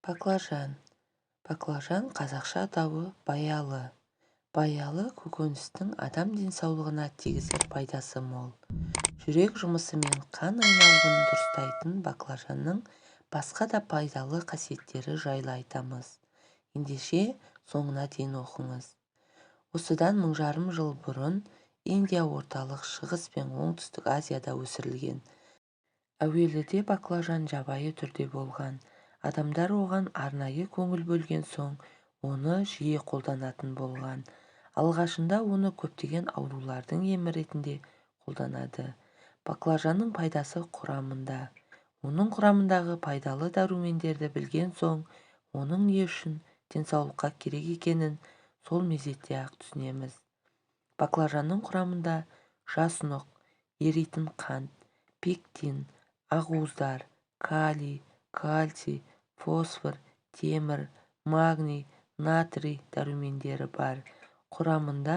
Баклажан. Баклажан қазақша атауы баялы. Баялы көкөністің адам денсаулығына тигізер пайдасы мол. Жүрек жұмысы мен қан айналымын дұрыстайтын баклажанның басқа да пайдалы қасиеттері жайлы айтамыз. Ендеше соңына дейін оқыңыз. Осыдан 1000 жыл бұрын Индия, орталық, шығыс пен оңтүстік Азияда өсірілген. Әуеліде баклажан жабайы түрде болған. Адамдар оған арнайы көңіл бөлген соң, оны жиі қолданатын болған. Алғашында оны көптеген аурулардың емі ретінде қолданады. Баклажанның пайдасы құрамында. Оның құрамындағы пайдалы дәрумендерді білген соң, оның не үшін денсаулыққа керек екенін сол мезетте-ақ түсінеміз. Баклажанның құрамында жасұнық, еритін қант, пектин, ақуыздар, калий, кальций, фосфор, темір, магний, натрий дәрумендері бар. Құрамында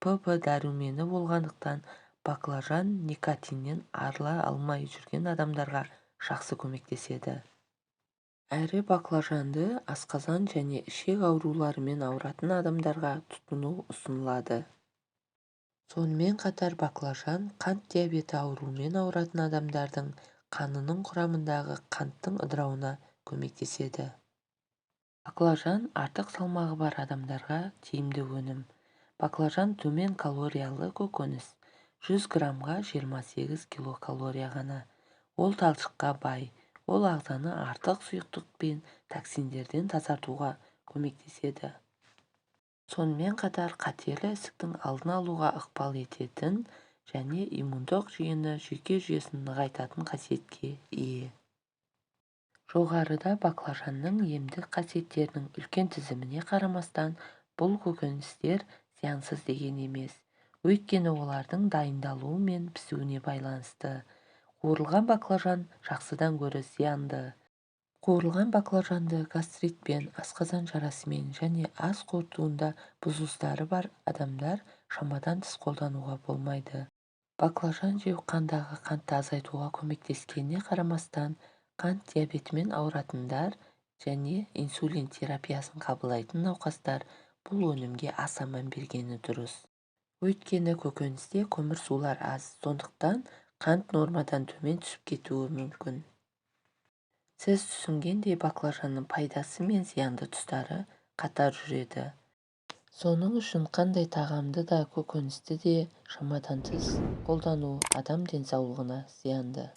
ПП дәрумені болғандықтан баклажан никотиннен арыла алмай жүрген адамдарға жақсы көмектеседі. Әрі баклажанды асқазан және ішек ауруларымен ауыратын адамдарға тұтыну ұсынылады. Сонымен қатар баклажан қант диабеті ауруымен ауыратын адамдардың қанының құрамындағы қанттың ыдырауына көмектеседі. Баклажан артық салмағы бар адамдарға тиімді өнім. Баклажан төмен калориялы көкөніс. 100 граммға 28 килокалория ғана. Ол талшыққа бай. Ол ағзаны артық сұйықтық пен токсиндерден тазартуға көмектеседі. Сонымен қатар қатерлі ісіктің алдын алуға ықпал ететін және иммундық жүйке жүйесін нығайтатын қасиетке ие. Жоғарыда баклажанның емдік қасиеттерінің үлкен тізіміне қарамастан, бұл көкөністер зиянсыз деген емес. Өйткені олардың дайындалуы мен пісуіне байланысты. Қуырылған баклажан жақсыдан гөрі зиянды. Қуырылған баклажанды гастритпен, асқазан жарасымен және ас қорытуында бұзылыстары бар адамдар шамадан тыс қолдануға болмайды. Баклажан жеу қандағы қантты азайтуға көмектескеніне қарамастан, қант диабетімен ауыратындар және инсулин терапиясын қабылдайтын науқастар бұл өнімге аса мән бергені дұрыс. Өйткені көкөністе көмірсулар аз, сондықтан қант нормадан төмен түсіп кетуі мүмкін. Сіз түсінгендей баклажанның пайдасы мен зиянды тұстары қатар жүреді. Соның үшін қандай тағамды да көкөністі де шамадан тыс қолдану адам денсаулығына зиянды.